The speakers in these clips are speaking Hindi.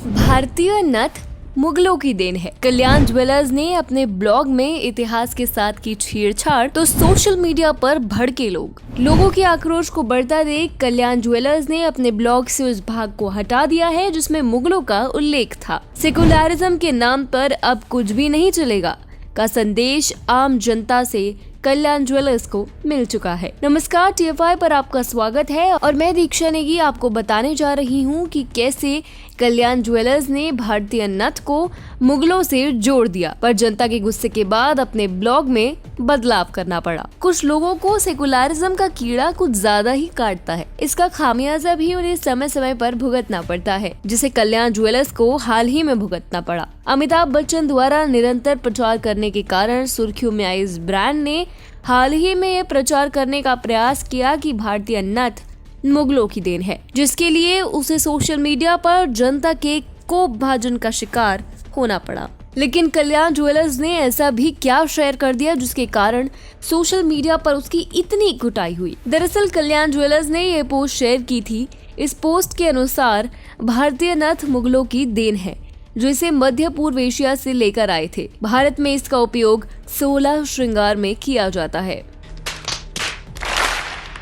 भारतीय नथ मुगलों की देन है। कल्याण ज्वेलर्स ने अपने ब्लॉग में इतिहास के साथ की छेड़छाड़ तो सोशल मीडिया पर भड़के लोगों के आक्रोश को बढ़ता देख कल्याण ज्वेलर्स ने अपने ब्लॉग से उस भाग को हटा दिया है जिसमें मुगलों का उल्लेख था। सेकुलरिज्म के नाम पर अब कुछ भी नहीं चलेगा का संदेश आम जनता से कल्याण ज्वेलर्स को मिल चुका है। नमस्कार, TFI पर आपका स्वागत है और मैं दीक्षा नेगी आपको बताने जा रही हूँ कि कैसे कल्याण ज्वेलर्स ने भारतीय नथ को मुगलों से जोड़ दिया, पर जनता के गुस्से के बाद अपने ब्लॉग में बदलाव करना पड़ा। कुछ लोगों को सेकुलरिज्म का कीड़ा कुछ ज्यादा ही काटता है। इसका खामियाजा भी उन्हें समय समय पर भुगतना पड़ता है, जिसे कल्याण ज्वेलर्स को हाल ही में भुगतना पड़ा। अमिताभ बच्चन द्वारा निरंतर प्रचार करने के कारण सुर्खियों में आए इस ब्रांड ने हाल ही में ये प्रचार करने का प्रयास किया कि भारतीय नथ मुगलों की देन है, जिसके लिए उसे सोशल मीडिया पर जनता के कोप भाजन का शिकार होना पड़ा। लेकिन कल्याण ज्वेलर्स ने ऐसा भी क्या शेयर कर दिया जिसके कारण सोशल मीडिया पर उसकी इतनी कुटाई हुई। दरअसल कल्याण ज्वेलर्स ने ये पोस्ट शेयर की थी। इस पोस्ट के अनुसार भारतीय नथ मुगलों की देन है जो इसे मध्य पूर्व एशिया से लेकर आए थे। भारत में इसका उपयोग 16 श्रृंगार में किया जाता है।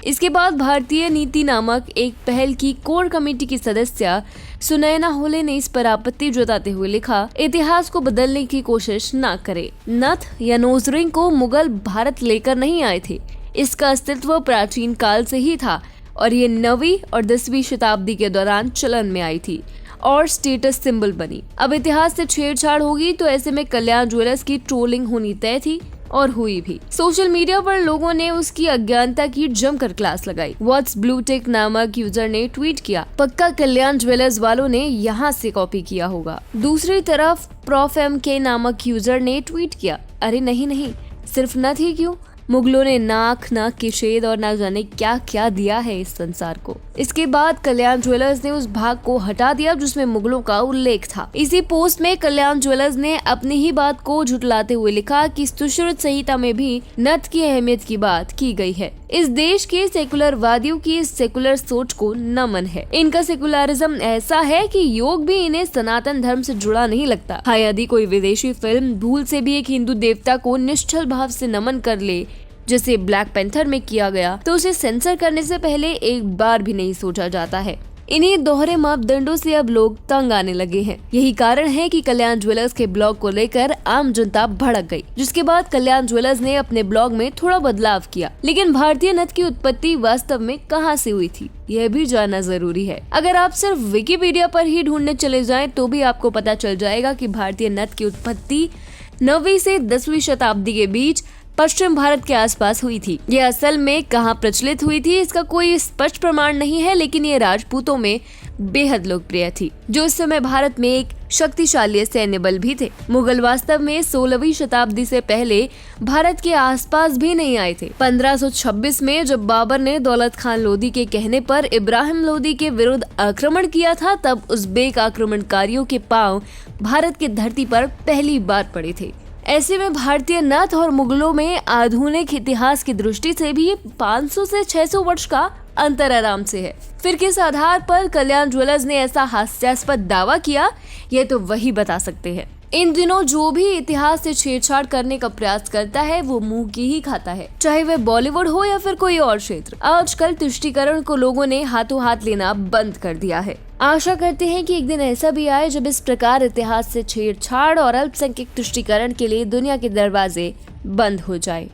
इसके बाद भारतीय नीति नामक एक पहल की कोर कमेटी की सदस्य सुनैना होले ने इस पर आपत्ति जताते हुए लिखा, इतिहास को बदलने की कोशिश न करें। नथ या नोज रिंग को मुगल भारत लेकर नहीं आए थे। इसका अस्तित्व प्राचीन काल से ही था और ये 9वीं और 10वीं शताब्दी के दौरान चलन में आई थी और स्टेटस सिंबल बनी। अब इतिहास से छेड़छाड़ होगी तो ऐसे में कल्याण ज्वेलर्स की ट्रोलिंग होनी तय थी और हुई भी। सोशल मीडिया पर लोगों ने उसकी अज्ञानता की जमकर क्लास लगाई। व्हाट्स ब्लू टिक नामक यूजर ने ट्वीट किया, पक्का कल्याण ज्वेलर्स वालों ने यहाँ से कॉपी किया होगा। दूसरी तरफ प्रोफ MK नामक यूजर ने ट्वीट किया, अरे नहीं, सिर्फ नथ ही क्यों, मुगलों ने नाक के छेद और ना जाने क्या क्या दिया है इस संसार को। इसके बाद कल्याण ज्वेलर्स ने उस भाग को हटा दिया जिसमें मुगलों का उल्लेख था। इसी पोस्ट में कल्याण ज्वेलर्स ने अपनी ही बात को झुटलाते हुए लिखा कि सुश्रुत संहिता में भी नथ की अहमियत की बात की गई है। इस देश के सेकुलर वादियों की इस सेकुलर सोच को नमन है। इनका सेकुलरिज्म ऐसा है कि योग भी इन्हें सनातन धर्म से जुड़ा नहीं लगता। हाँ, यदि कोई विदेशी फिल्म भूल से भी एक हिंदू देवता को निश्चल भाव से नमन कर ले, जैसे ब्लैक पैंथर में किया गया, तो उसे सेंसर करने से पहले एक बार भी नहीं सोचा जाता है। इन्हीं दोहरे मापदंडों से अब लोग तंग आने लगे हैं। यही कारण है कि कल्याण ज्वेलर्स के ब्लॉग को लेकर आम जनता भड़क गई, जिसके बाद कल्याण ज्वेलर्स ने अपने ब्लॉग में थोड़ा बदलाव किया। लेकिन भारतीय नथ की उत्पत्ति वास्तव में कहां से हुई थी, यह भी जानना जरूरी है। अगर आप सिर्फ विकिपीडिया पर ही ढूंढने चले जाएं तो भी आपको पता चल जाएगा कि भारतीय नथ की उत्पत्ति 9वीं से 10वीं शताब्दी के बीच पश्चिम भारत के आसपास हुई थी। यह असल में कहाँ प्रचलित हुई थी इसका कोई स्पष्ट प्रमाण नहीं है, लेकिन ये राजपूतों में बेहद लोकप्रिय थी, जो इस समय भारत में एक शक्तिशाली सैन्य बल भी थे। मुगल वास्तव में 16वीं शताब्दी से पहले भारत के आसपास भी नहीं आए थे। 1526 में जब बाबर ने दौलत खान लोदी के कहने पर इब्राहिम लोदी के विरुद्ध आक्रमण किया था, तब उज़्बेक आक्रमणकारियों के पांव भारत की धरती पर पहली बार पड़े थे। ऐसे में भारतीय नथ और मुगलों में आधुनिक इतिहास की दृष्टि से भी 500 से 600 वर्ष का अंतर आराम से है। फिर किस आधार पर कल्याण ज्वेलर्स ने ऐसा हास्यास्पद दावा किया, ये तो वही बता सकते हैं। इन दिनों जो भी इतिहास से छेड़छाड़ करने का प्रयास करता है वो मुंह की ही खाता है, चाहे वह बॉलीवुड हो या फिर कोई और क्षेत्र। आजकल तुष्टीकरण को लोगों ने हाथों हाथ लेना बंद कर दिया है। आशा करते हैं कि एक दिन ऐसा भी आए जब इस प्रकार इतिहास से छेड़छाड़ और अल्पसंख्यक तुष्टीकरण के लिए दुनिया के दरवाजे बंद हो जाए।